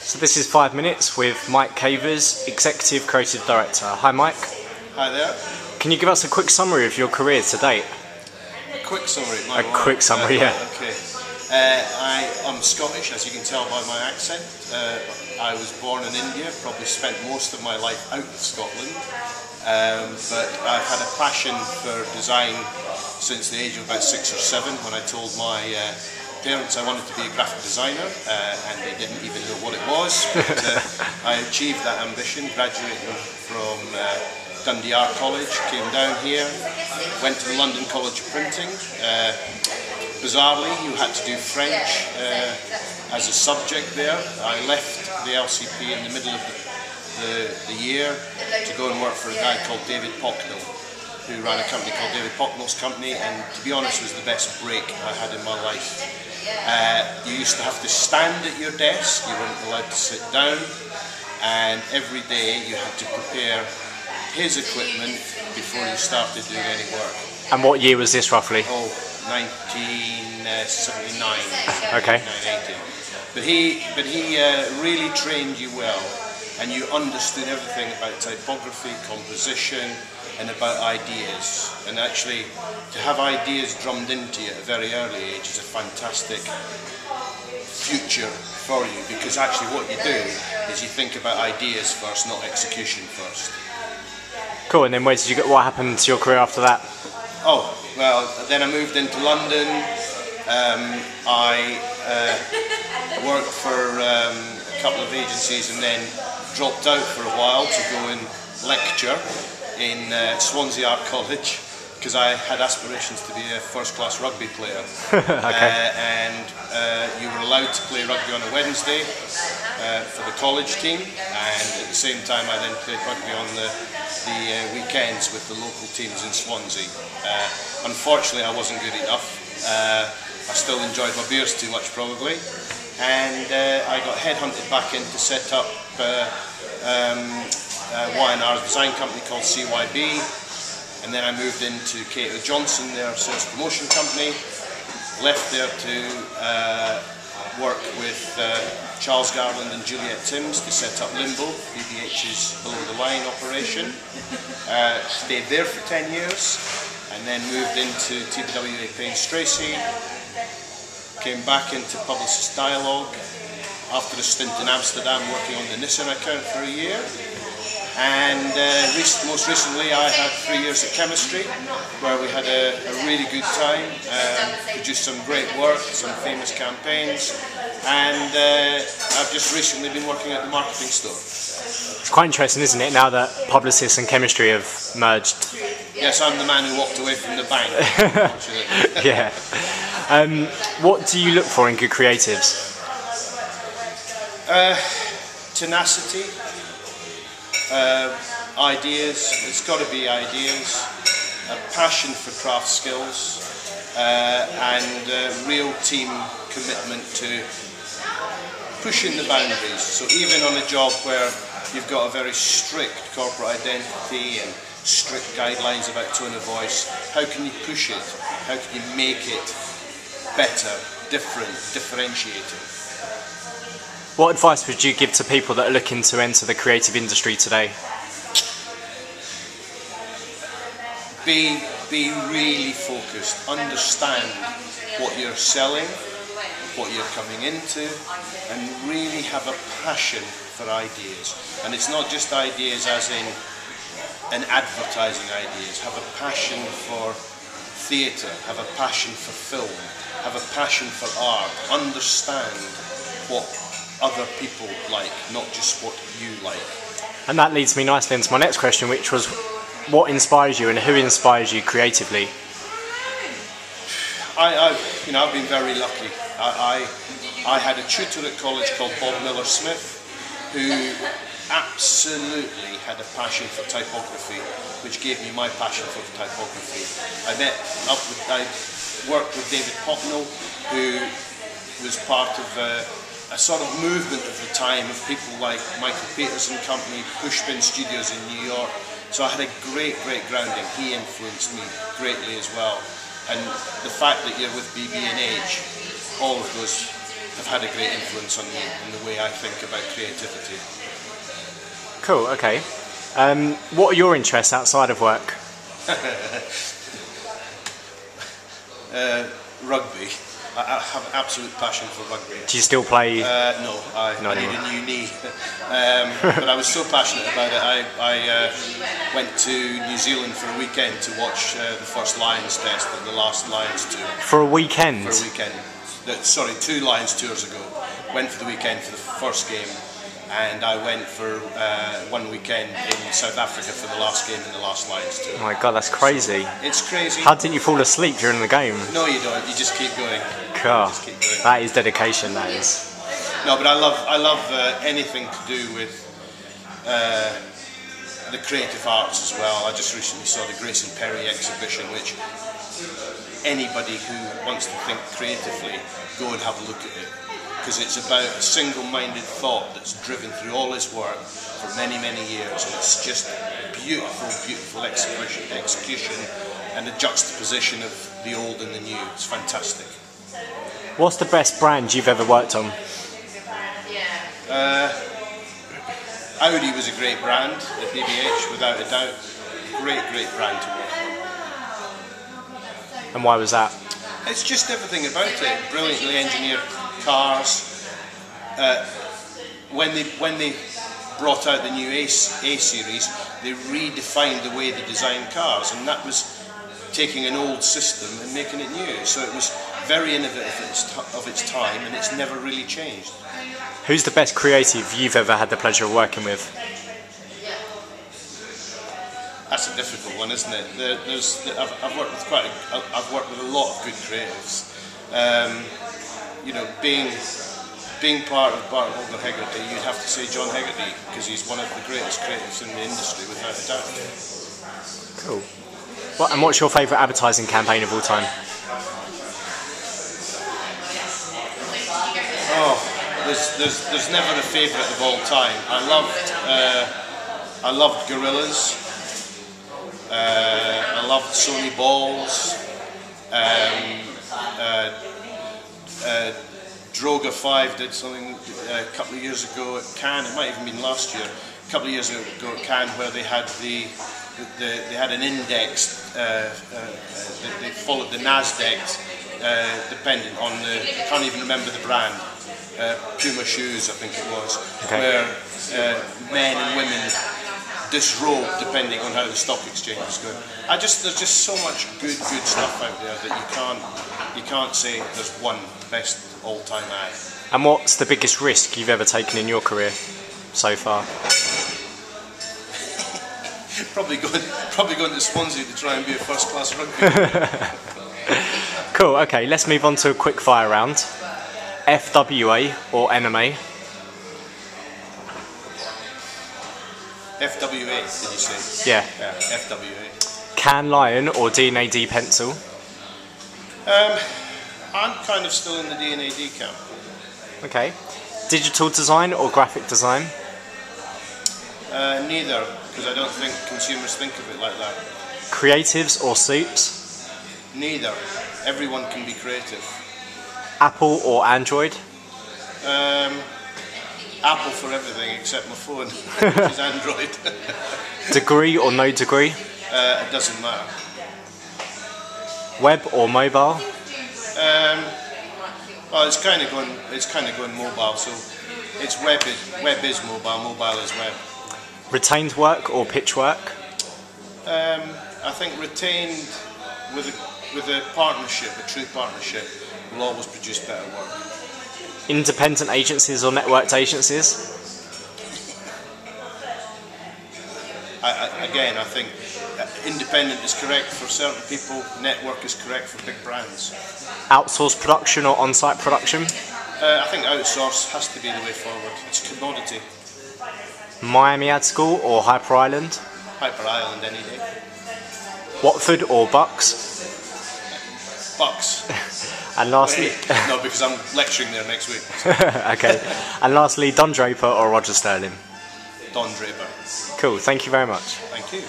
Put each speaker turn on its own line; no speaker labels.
So this is 5 Minutes with Mike Cavers, Executive Creative Director. Hi Mike.
Hi there.
Can you give us a quick summary of your career to date?
A quick summary?
Quick summary, yeah.
Okay. I'm Scottish, as you can tell by my accent. I was born in India, probably spent most of my life out of Scotland. But I've had a passion for design since the age of about 6 or 7 when I told my parents I wanted to be a graphic designer, and they didn't even know what it was. But I achieved that ambition, graduating from Dundee Art College, came down here, went to the London College of Printing. Bizarrely, you had to do French as a subject there. I left the LCP in the middle of the year to go and work for a guy called David Pocknell, who ran a company called David Pocknell's Company, and to be honest was the best break I had in my life. You used to have to stand at your desk, you weren't allowed to sit down, and every day you had to prepare his equipment before you started doing any work.
And what year was this roughly?
Oh, 1979.
Okay.
1980. But he really trained you well, and you understood everything about typography, composition, and about ideas. And actually, to have ideas drummed into you at a very early age is a fantastic future for you, because actually what you do is you think about ideas first, not execution first.
Cool, and then where did you get, what happened to your career after that?
Oh, well, then I moved into London. I worked for a couple of agencies and then dropped out for a while to go and lecture in Swansea Art College, because I had aspirations to be a first-class rugby player.
Okay.
And you were allowed to play rugby on a Wednesday for the college team, and at the same time I then played rugby on the weekends with the local teams in Swansea. Unfortunately I wasn't good enough. I still enjoyed my beers too much probably, and I got headhunted back in to set up Y&R's design company called CYB, and then I moved into Cato Johnson, their sales promotion company, left there to work with Charles Garland and Juliet Timms to set up Limbo, BBH's below the line operation. Stayed there for 10 years and then moved into TBWA Payne Tracy, came back into Publicis Dialog after a stint in Amsterdam working on the Nissan account for a year. And most recently I had 3 years at chemistry, where we had a really good time, produced some great work, some famous campaigns, and I've just recently been working at the marketing store.
It's quite interesting, isn't it, now that Publicis and chemistry have merged?
Yes, I'm the man who walked away from the bank.
Yeah. What do you look for in good creatives?
Tenacity. Ideas, it's got to be ideas, a passion for craft skills, and real team commitment to pushing the boundaries. So even on a job where you've got a very strict corporate identity and strict guidelines about tone of voice, how can you push it? How can you make it better, different, differentiating?
What advice would you give to people that are looking to enter the creative industry today?
Be really focused, understand what you're selling, what you're coming into, and really have a passion for ideas. And it's not just ideas as in an advertising ideas. Have a passion for theatre, have a passion for film, have a passion for art. Understand what other people like, not just what you like.
And that leads me nicely into my next question, which was, what inspires you and who inspires you creatively?
I've been very lucky. I had a tutor at college called Bob Miller-Smith, who absolutely had a passion for typography, which gave me my passion for typography. I worked with David Pocknell, who was part of a sort of movement of the time of people like Michael Peters and Company, Pushpin Studios in New York. So I had a great grounding. He influenced me greatly as well. And the fact that you're with BB&H, all of those have had a great influence on me in the way I think about creativity.
Cool, okay. What are your interests outside of work?
Rugby. I have an absolute passion for rugby.
Do you still play?
No, I need a new knee. But I was so passionate about it, I went to New Zealand for a weekend to watch the first Lions test and the last Lions tour.
For a weekend?
For a weekend. Sorry, 2 Lions tours ago. Went for the weekend for the first game, and I went for 1 weekend in South Africa for the last game in the last Lions tour.
Oh my god, that's crazy.
So, it's crazy.
How didn't you fall asleep during the game?
No, you don't. You just keep going.
God,
just keep going.
That is dedication, that is.
No, but I love anything to do with the creative arts as well. I just recently saw the Grayson Perry exhibition, which anybody who wants to think creatively, go and have a look at it. Because it's about a single-minded thought that's driven through all his work for many, many years, and it's just beautiful, beautiful execution and the juxtaposition of the old and the new. It's fantastic.
What's the best brand you've ever worked on?
Audi was a great brand at BBH, without a doubt. Great brand to work on.
And why was that?
It's just everything about it. Brilliantly engineered cars. When they brought out the new A series, they redefined the way they designed cars, and that was taking an old system and making it new. So it was very innovative of its time, and it's never really changed.
Who's the best creative you've ever had the pleasure of working with?
That's a difficult one, isn't it? I've worked with a lot of good creatives. You know, being part of Bart Holger Hegarty, you'd have to say John Hegarty, because he's one of the greatest creatives in the industry, without a doubt.
Cool. And what's your favourite advertising campaign of all time?
Oh, there's never a favourite of all time. I loved Gorillas. I loved Sony Balls. Droga 5 did something a couple of years ago at Cannes. It might have even been last year. A couple of years ago at Cannes, where they had they had an index. They followed the Nasdaq, dependent on the. I can't even remember the brand. Puma shoes, I think it was,
okay.
Where men and women disrobe depending on how the stock exchange is going. There's just so much good stuff out there that you can't say there's one best all-time ad.
And what's the biggest risk you've ever taken in your career so far?
probably going to Swansea to try and be a first-class rugby.
Cool. Okay, let's move on to a quick fire round. FWA or NMA?
FWA, did you say?
Yeah.
FWA.
Can Lion or D&AD pencil?
I'm kind of still in the D&AD camp.
Okay. Digital design or graphic design?
Neither, because I don't think consumers think of it like that.
Creatives or suits?
Neither. Everyone can be creative.
Apple or Android?
Apple for everything except my phone, which is Android.
Degree or no degree?
It doesn't matter.
Web or mobile?
Well, it's kind of going mobile. So it's web is mobile, mobile is web.
Retained work or pitch work?
I think retained with a partnership, a true partnership, will always produce better work.
Independent agencies or networked agencies?
Again, I think independent is correct for certain people, network is correct for big brands.
Outsourced production or on-site production?
I think outsource has to be the way forward. It's a commodity.
Miami Ad School or Hyper Island?
Hyper Island any day.
Watford or Bucks?
Bucks.
And lastly...
No, because I'm lecturing there next week.
Okay. And lastly, Don Draper or Roger Sterling?
Don Draper.
Cool, thank you very much.
Thank you.